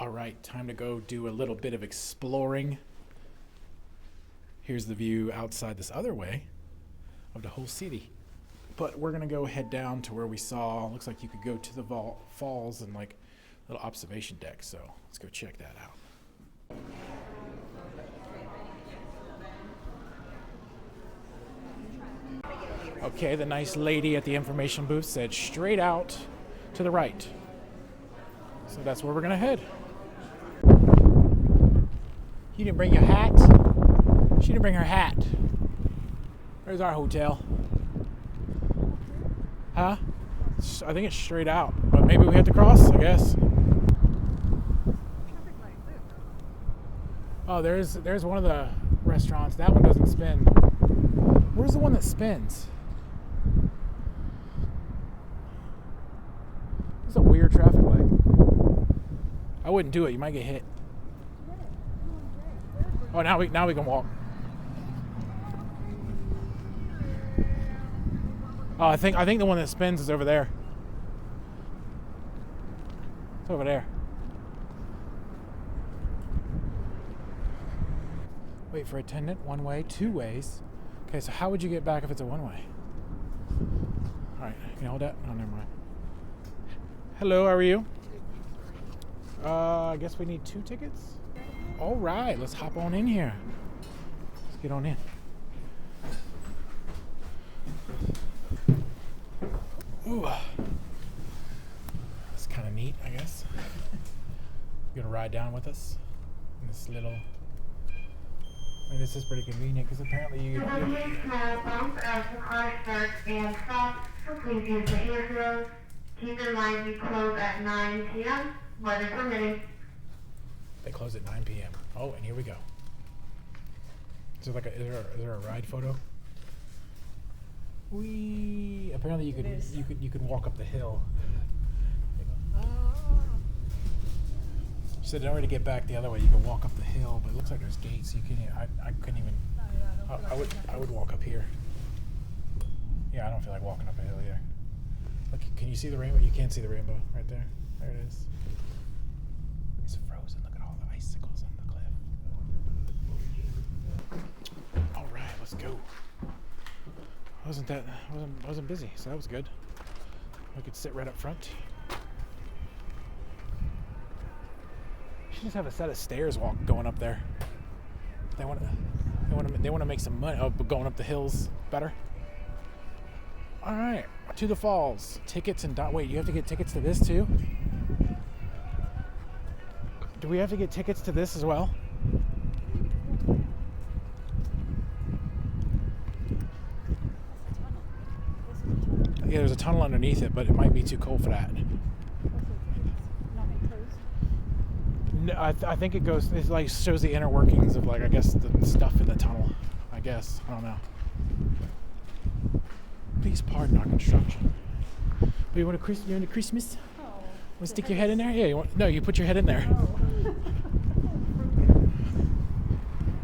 All right, time to go do a little bit of exploring. Here's the view outside this other way of the whole city. But we're gonna go head down to where we saw, looks like you could go to the falls and like a little observation deck. So let's go check that out. Okay, the nice lady at the information booth said straight out to the right. So that's where we're gonna head. You didn't bring your hat? She didn't bring her hat. Where's our hotel? Huh? I think it's straight out, but maybe we have to cross, I guess. Oh, there's one of the restaurants. That one doesn't spin. Where's the one that spins? It's a weird traffic light. I wouldn't do it. You might get hit. Oh, now we can walk. Oh, I think the one that spins is over there. It's over there. Wait for attendant. One way, two ways. Okay, so how would you get back if it's a one way? All right, can you hold that? Oh, never mind. Hello, how are you? I guess we need 2 tickets. All right, let's hop on in here. Let's get on in. Ooh, it's kind of neat, I guess. You gonna ride down with us in this little? I mean, this is pretty convenient because apparently you. Please small bump as the car starts and stops, so please use the handrails. Keep in mind we close at 9 p.m. weather permitting. They close at 9 p.m. Oh, and here we go. Is there a ride photo? Apparently you could walk up the hill. She said in order to get back the other way, you can walk up the hill, but it looks like there's gates. You can't. I couldn't even. I would walk up here. Yeah, I don't feel like walking up a hill either. Look, can you see the rainbow? You can't see the rainbow right there. There it is. It's frozen. Look at all the icicles on the cliff. All right, let's go. Wasn't busy, so that was good. We could sit right up front. Should just have a set of stairs going up there. They want to make some money. Oh, going up the hills better. All right, to the falls. Tickets and wait, you have to get tickets to this too? Do we have to get tickets to this as well? Yeah, there's a tunnel underneath it, but it might be too cold for that. No, I think it goes. It like shows the inner workings of like I guess the stuff in the tunnel. I guess I don't know. Please pardon our construction. But you want to Christmas? Oh. Want to stick your head in there? Yeah. You put your head in there. Oh.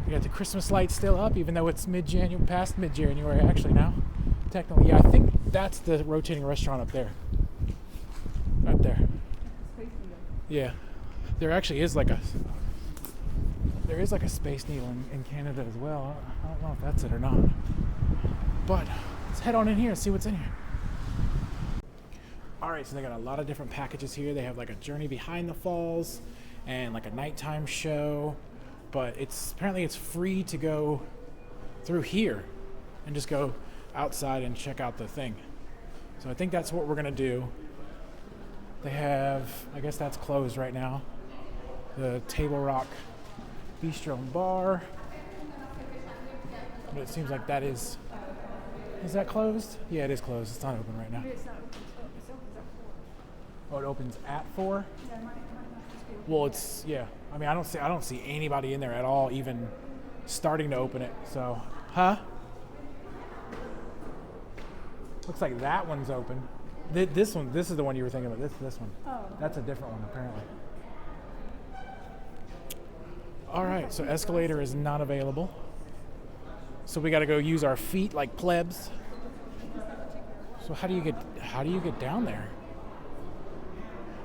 You got the Christmas lights still up, even though it's past mid-January actually now. Technically, yeah. I think that's the rotating restaurant up there. Right there. Yeah. There actually is like a Space Needle in Canada as well. I don't know if that's it or not. But let's head on in here and see what's in here. All right, so they got a lot of different packages here. They have like a journey behind the falls and like a nighttime show. But apparently it's free to go through here and just go outside and check out the thing. So I think that's what we're gonna do. They have, I guess that's closed right now. The Table Rock Bistro and Bar. But it seems like that is that closed? Yeah, it is closed. It's not open right now. Oh, it opens at 4? Well, it's, yeah. I mean, I don't see anybody in there at all even starting to open it. So, looks like that one's open. This is the one you were thinking about. This one. Oh. That's a different one, apparently. All right, so escalator is not available. So we got to go use our feet like plebs. So how do you get down there?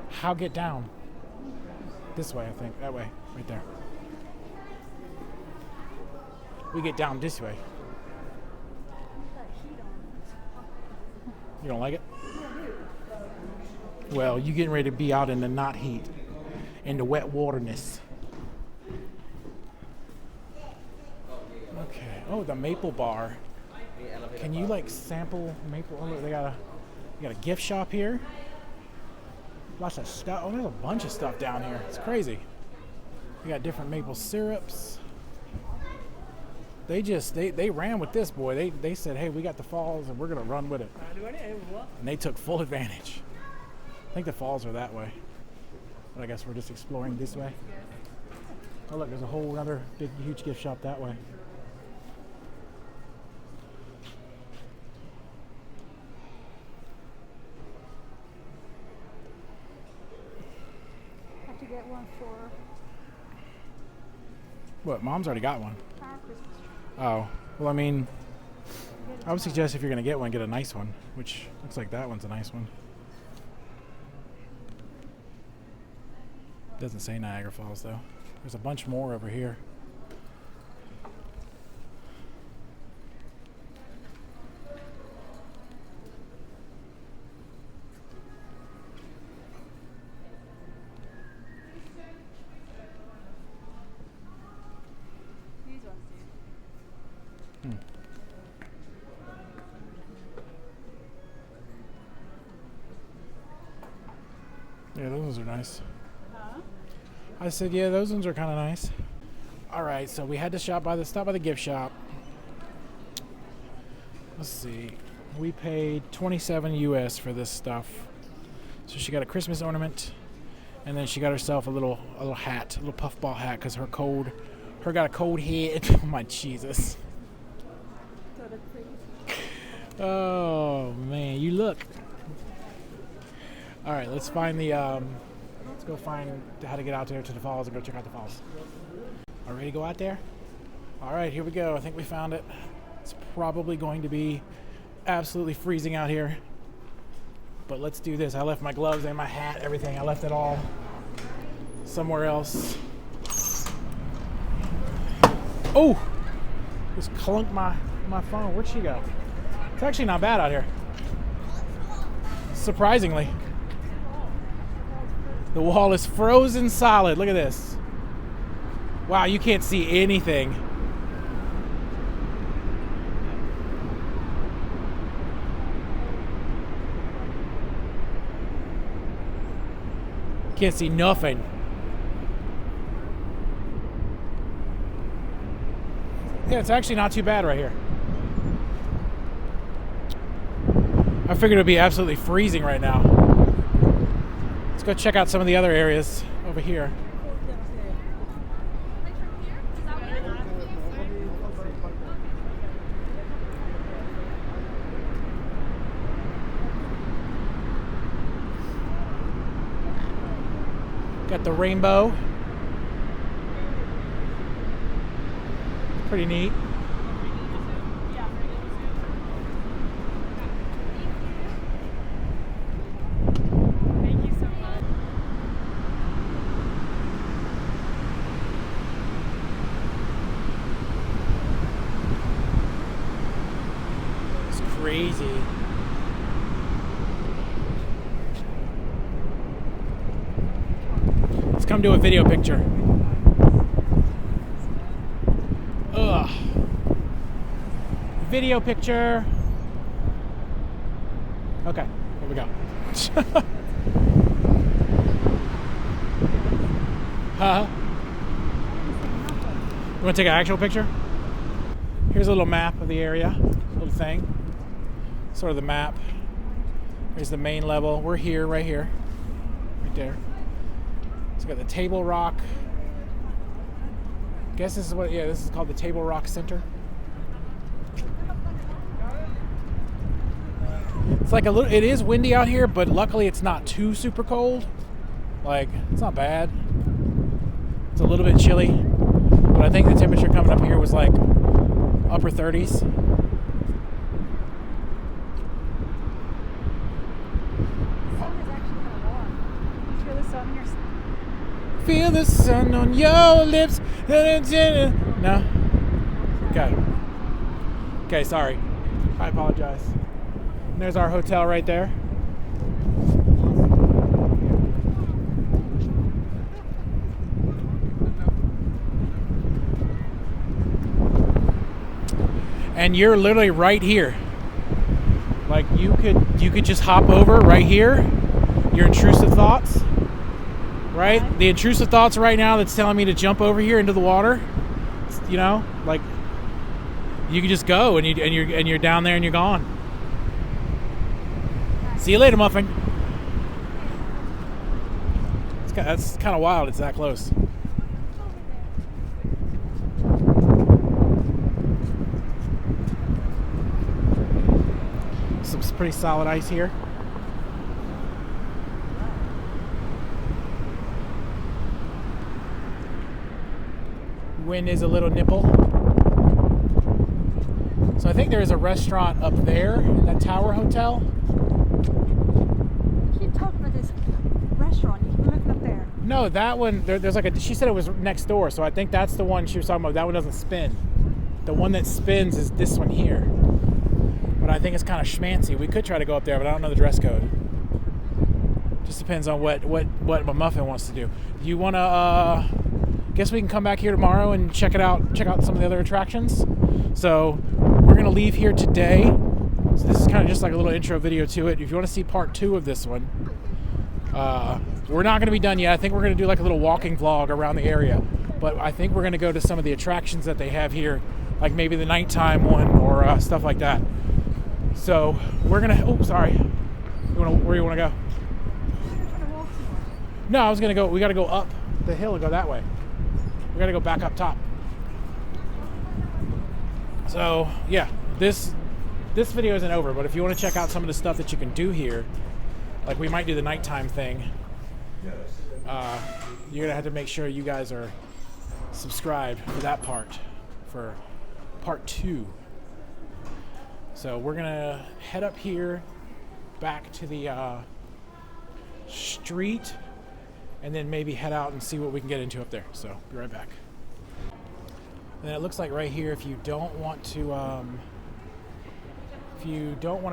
How get down? This way, I think. That way. Right there. We get down this way. You don't like it? Well, you getting ready to be out in the not heat. In the wet waterness. Okay. Oh, the maple bar. Can you like sample maple? Oh, look, they got a gift shop here. Lots of stuff. Oh, there's a bunch of stuff down here. It's crazy. We got different maple syrups. They ran with this, boy. They said, hey, we got the falls and we're gonna run with it. And they took full advantage. I think the falls are that way. But I guess we're just exploring this way. Oh look, there's a whole other big huge gift shop that way. Have to get one for What, Mom's already got one. our Christmas tree. Oh, well, I mean, I would suggest if you're going to get one, get a nice one, which looks like that one's a nice one. Doesn't say Niagara Falls, though. There's a bunch more over here. These ones do. Yeah, those ones are nice. Huh? I said, yeah, those ones are kind of nice. All right, so we had to stop by the gift shop. Let's see. We paid $27 US for this stuff. So she got a Christmas ornament, and then she got herself a little hat, a little puffball hat, because her got a cold head. Oh my Jesus. So that's pretty. Oh man, you look. All right, let's find the. Let's go find how to get out there to the falls and go check out the falls. All ready to go out there? All right, here we go. I think we found it. It's probably going to be absolutely freezing out here, but let's do this. I left my gloves and my hat, everything. I left it all somewhere else. Oh, just clunked my phone. Where'd she go? It's actually not bad out here. Surprisingly. The wall is frozen solid. Look at this. Wow, you can't see anything. Can't see nothing. Yeah, it's actually not too bad right here. I figured it would be absolutely freezing right now. Let's go check out some of the other areas over here. Got the rainbow. Pretty neat. Thank you so much. It's crazy. Let's come do a video picture. Ugh. Video picture. Okay, here we go. Huh? You want to take an actual picture? Here's a little map of the area, little thing. Sort of the map. Here's the main level. We're here, right here, right there. So we got the Table Rock. Guess this is what, yeah, this is called the Table Rock Center. It's like it is windy out here, but luckily it's not too super cold. Like, it's not bad. It's a little bit chilly, but I think the temperature coming up here was like upper 30s. The sun is actually kind of warm. You feel the sun in your skin? Feel the sun on your lips. No? Okay. Okay, sorry. I apologize. And there's our hotel right there. And you're literally right here. Like you could just hop over right here. Your intrusive thoughts. Right? The intrusive thoughts right now that's telling me to jump over here into the water. You know, like you can just go and you're down there and you're gone. See you later, muffin. That's kind of wild. It's that close. Some pretty solid ice here. Wind is a little nipple. So I think there is a restaurant up there in that tower hotel. You keep talking about this restaurant. You can look up there. No, that one, there's like she said it was next door, so I think that's the one she was talking about. That one doesn't spin. The one that spins is this one here. But I think it's kind of schmancy. We could try to go up there, but I don't know the dress code. Just depends on what my muffin wants to do. You want to, guess we can come back here tomorrow and check out some of the other attractions. So we're going to leave here today. So this is kind of just like a little intro video to it. If you want to see part 2 of this one, we're not going to be done yet. I think we're going to do like a little walking vlog around the area. But I think we're going to go to some of the attractions that they have here, like maybe the nighttime one or stuff like that. So we're going to, oh, sorry. Where you want to go? No, I was going to go, we got to go up the hill and go that way. We got to go back up top. So yeah, this video isn't over, but if you want to check out some of the stuff that you can do here, like we might do the nighttime thing, you're gonna have to make sure you guys are subscribed for that part, for part 2. So we're gonna head up here back to the street and then maybe head out and see what we can get into up there. So be right back. And it looks like right here, if you don't want to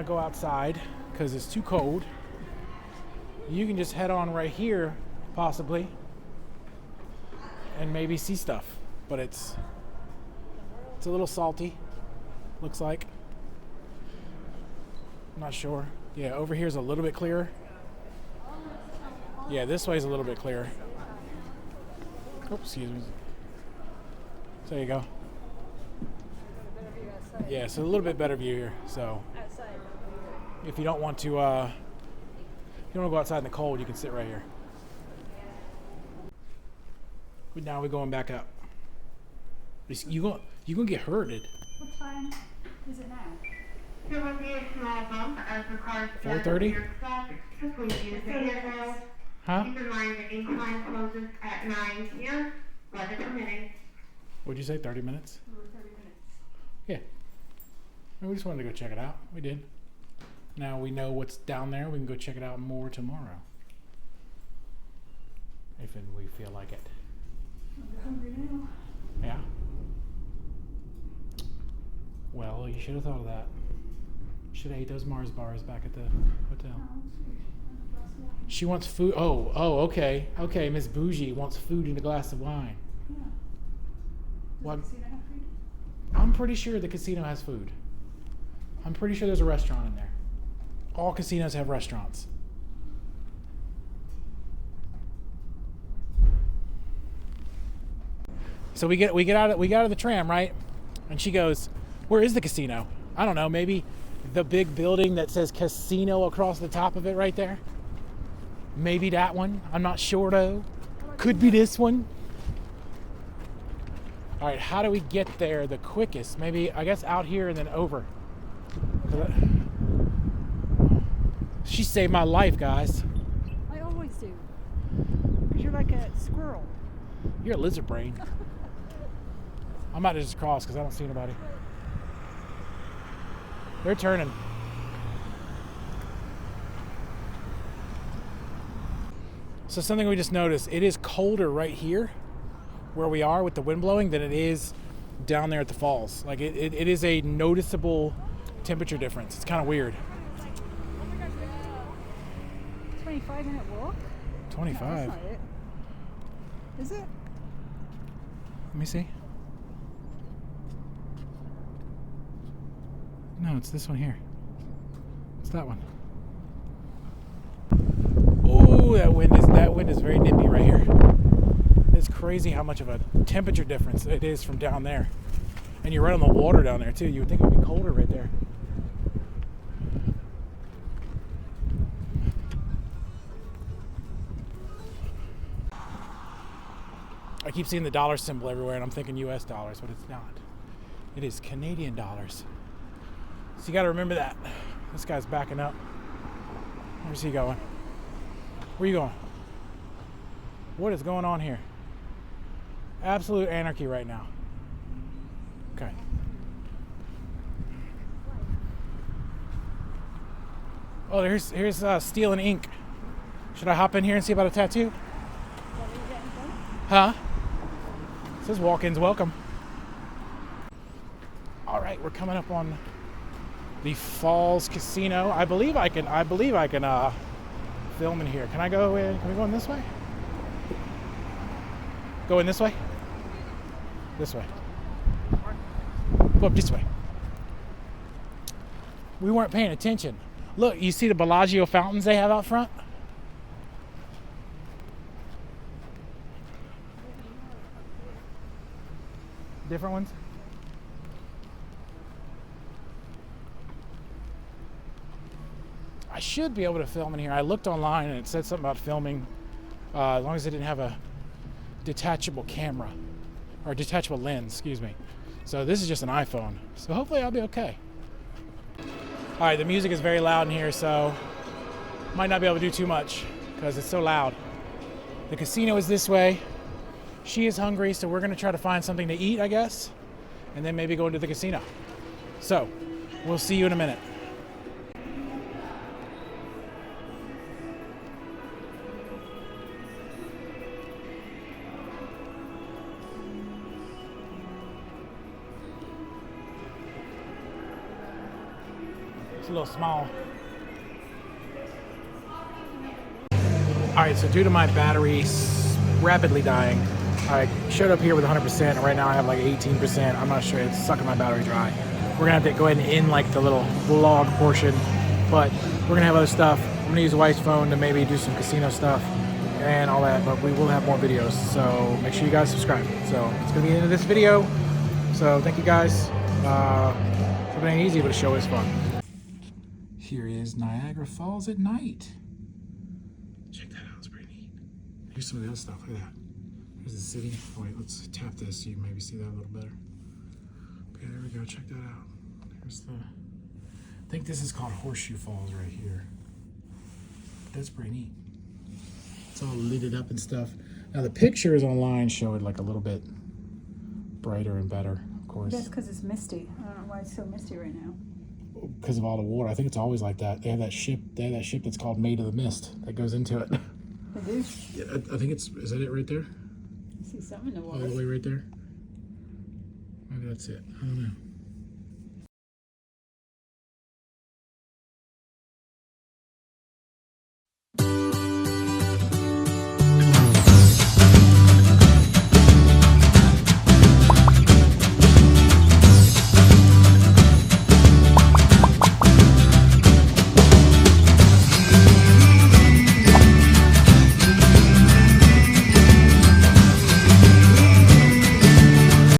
go outside because it's too cold, you can just head on right here, possibly, and maybe see stuff. But it's a little salty, looks like. I'm not sure. Yeah, over here is a little bit clearer. Yeah, this way is a little bit clearer. Oops, excuse me. So there you go. Yeah, so a little bit better view here. So if you don't want to, go outside in the cold, you can sit right here. But now we're going back up. You gonna get hurted. What time is it now? There will be a small bump as the car starts 4:30? to stop, so please use the handrails. Huh? Keep in mind the incline closes at 9 p.m. weather permitting. What'd you say, 30 minutes? 30 minutes. Yeah. We just wanted to go check it out. We did. Now we know what's down there. We can go check it out more tomorrow. If we feel like it. I'm hungry now. Yeah? Well, you should have thought of that. Should have ate those Mars bars back at the hotel. She wants food. Oh, okay. Okay, Miss Bougie wants food and a glass of wine. Yeah. What? Does the casino have food? I'm pretty sure the casino has food. I'm pretty sure there's a restaurant in there. All casinos have restaurants. So we get out of the tram, right? And she goes, "Where is the casino?" I don't know, maybe the big building that says casino across the top of it right there. Maybe that one. I'm not sure though. Could be this one. All right, how do we get there the quickest? Maybe, I guess, out here and then over. She saved my life, guys. I always do. Because you're like a squirrel. You're a lizard brain. I'm about to just cross because I don't see anybody. They're turning. So something we just noticed, it is colder right here where we are with the wind blowing than it is down there at the falls. Like it is a noticeable temperature difference. It's kind of weird. 25-minute walk? 25. No, that's not it. Is it? Let me see. No, it's this one here. It's that one. Oh, that wind is very nippy right here. It's crazy how much of a temperature difference it is from down there. And you're right on the water down there too. You would think it would be colder right there. I keep seeing the dollar symbol everywhere and I'm thinking US dollars, but it's not. It is Canadian dollars. So you got to remember that. This guy's backing up. Where's he going? Where you going? What is going on here? Absolute anarchy right now. Okay. Oh, here's Steel and Ink. Should I hop in here and see about a tattoo? Huh? It says walk-ins welcome. All right, we're coming up on the Falls Casino. I believe I can film in here. Can I go in? Can we go in this way? Go in this way? This way. Go up this way. We weren't paying attention. Look, you see the Bellagio fountains they have out front? Different ones? I should be able to film in here. I looked online and it said something about filming as long as it didn't have a detachable camera or detachable lens, excuse me. So this is just an iPhone. So hopefully I'll be okay. All right, the music is very loud in here, so might not be able to do too much because it's so loud. The casino is this way. She is hungry, so we're gonna try to find something to eat, I guess, and then maybe go into the casino. So we'll see you in a minute. It's a little small. All right, so due to my battery rapidly dying, I showed up here with 100%, and right now I have like 18%. I'm not sure, it's sucking my battery dry. We're gonna have to go ahead and end like the little vlog portion, but we're gonna have other stuff. I'm gonna use Wife's phone to maybe do some casino stuff and all that, but we will have more videos, so make sure you guys subscribe. So it's gonna be the end of this video. So thank you guys. It ain't easy, but the show is fun. Here is Niagara Falls at night. Check that out, it's pretty neat. Here's some of the other stuff, look at that. There's the city. Oh wait, let's tap this so you can maybe see that a little better. Okay, there we go, check that out. There's the, I think this is called Horseshoe Falls right here. That's pretty neat. It's all lidded up and stuff. Now the pictures online show it like a little bit brighter and better, of course. That's because it's misty. I don't know why it's so misty right now. Because of all the water. I think it's always like that. They have that ship that's called Made of the Mist that goes into it. They do? Yeah, I think is that it right there? I see something in the All water. the way right there? Maybe that's it. I don't know.